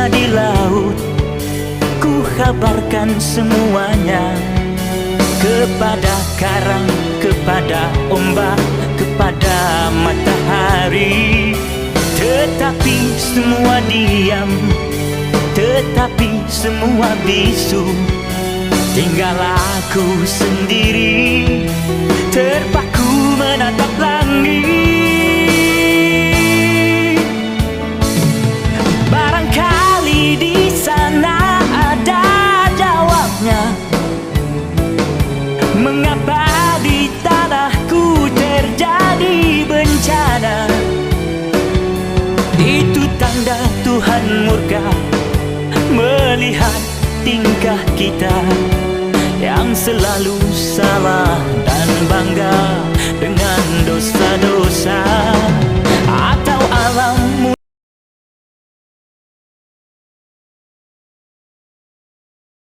bunga di laut, ku kabarkan semuanya kepada karang, kepada ombak, kepada matahari. Tetapi semua diam, tetapi semua bisu. Tinggal aku sendiri, terpaku menatap langit. Barangkali di sana ada jawabnya, mengapa di tanahku terjadi bencana. Itu tanda Tuhan murka melihat tingkah kita yang selalu salah dan bangga dengan dosa-dosa. Atau alam